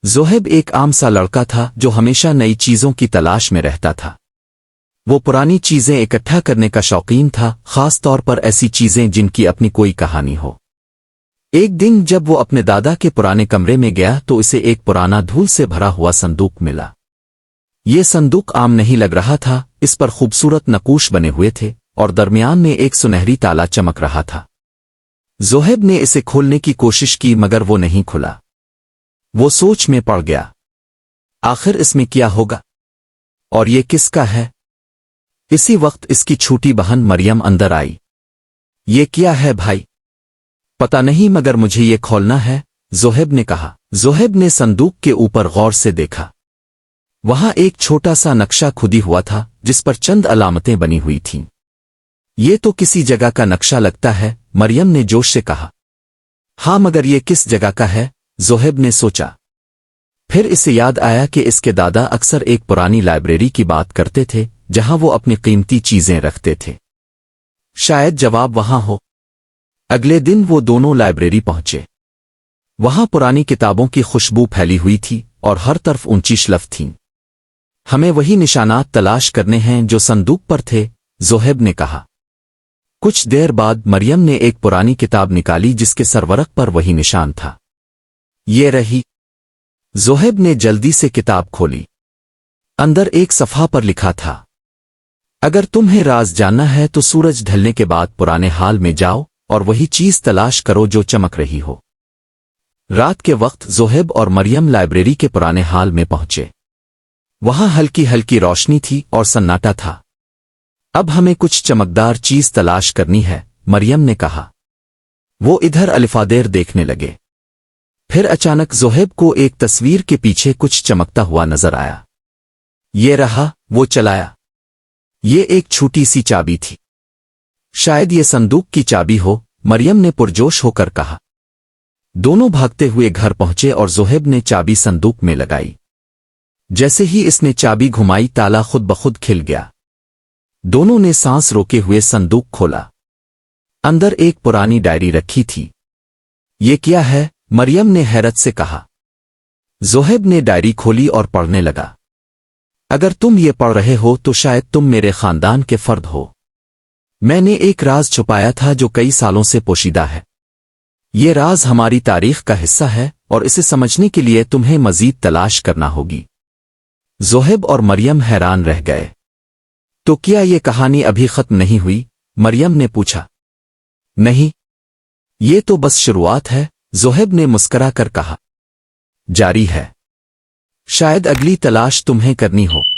زہب ایک عام سا لڑکا تھا جو ہمیشہ نئی چیزوں کی تلاش میں رہتا تھا۔ وہ پرانی چیزیں اکٹھا کرنے کا شوقین تھا، خاص طور پر ایسی چیزیں جن کی اپنی کوئی کہانی ہو۔ ایک دن جب وہ اپنے دادا کے پرانے کمرے میں گیا تو اسے ایک پرانا دھول سے بھرا ہوا صندوق ملا۔ یہ صندوق عام نہیں لگ رہا تھا، اس پر خوبصورت نقوش بنے ہوئے تھے اور درمیان میں ایک سنہری تالا چمک رہا تھا۔ زہب نے اسے کھولنے کی کوشش کی مگر وہ نہیں کھلا۔ وہ سوچ میں پڑ گیا، آخر اس میں کیا ہوگا اور یہ کس کا ہے؟ اسی وقت اس کی چھوٹی بہن مریم اندر آئی۔ یہ کیا ہے بھائی؟ پتہ نہیں مگر مجھے یہ کھولنا ہے، زہب نے کہا۔ زہب نے صندوق کے اوپر غور سے دیکھا۔ وہاں ایک چھوٹا سا نقشہ کھدی ہوا تھا جس پر چند علامتیں بنی ہوئی تھیں۔ یہ تو کسی جگہ کا نقشہ لگتا ہے، مریم نے جوش سے کہا۔ ہاں مگر یہ کس جگہ کا ہے؟ زہب نے سوچا۔ پھر اسے یاد آیا کہ اس کے دادا اکثر ایک پرانی لائبریری کی بات کرتے تھے جہاں وہ اپنی قیمتی چیزیں رکھتے تھے۔ شاید جواب وہاں ہو۔ اگلے دن وہ دونوں لائبریری پہنچے۔ وہاں پرانی کتابوں کی خوشبو پھیلی ہوئی تھی اور ہر طرف اونچی شلف تھیں۔ ہمیں وہی نشانات تلاش کرنے ہیں جو صندوق پر تھے، زہب نے کہا۔ کچھ دیر بعد مریم نے ایک پرانی کتاب نکالی جس کے سرورق پر وہی نشان تھا۔ یہ رہی۔ زہب نے جلدی سے کتاب کھولی۔ اندر ایک صفحہ پر لکھا تھا، اگر تمہیں راز جاننا ہے تو سورج ڈھلنے کے بعد پرانے حال میں جاؤ اور وہی چیز تلاش کرو جو چمک رہی ہو۔ رات کے وقت زہب اور مریم لائبریری کے پرانے حال میں پہنچے۔ وہاں ہلکی ہلکی روشنی تھی اور سناٹا تھا۔ اب ہمیں کچھ چمکدار چیز تلاش کرنی ہے، مریم نے کہا۔ وہ ادھر الفادیر دیکھنے لگے۔ پھر اچانک زہب کو ایک تصویر کے پیچھے کچھ چمکتا ہوا نظر آیا۔ یہ رہا، وہ چلایا۔ یہ ایک چھوٹی سی چابی تھی۔ شاید یہ صندوق کی چابی ہو، مریم نے پرجوش ہو کر کہا۔ دونوں بھاگتے ہوئے گھر پہنچے اور زہب نے چابی صندوق میں لگائی۔ جیسے ہی اس نے چابی گھمائی تالا خود بخود کھل گیا۔ دونوں نے سانس روکے ہوئے صندوق کھولا۔ اندر ایک پرانی ڈائری رکھی تھی۔ یہ کیا ہے؟ مریم نے حیرت سے کہا۔ زہب نے ڈائری کھولی اور پڑھنے لگا۔ اگر تم یہ پڑھ رہے ہو تو شاید تم میرے خاندان کے فرد ہو۔ میں نے ایک راز چھپایا تھا جو کئی سالوں سے پوشیدہ ہے۔ یہ راز ہماری تاریخ کا حصہ ہے اور اسے سمجھنے کے لیے تمہیں مزید تلاش کرنا ہوگی۔ زہب اور مریم حیران رہ گئے۔ تو کیا یہ کہانی ابھی ختم نہیں ہوئی؟ مریم نے پوچھا۔ نہیں، یہ تو بس شروعات ہے، زہب نے مسکرا کر کہا۔ جاری ہے۔ شاید اگلی تلاش تمہیں کرنی ہو۔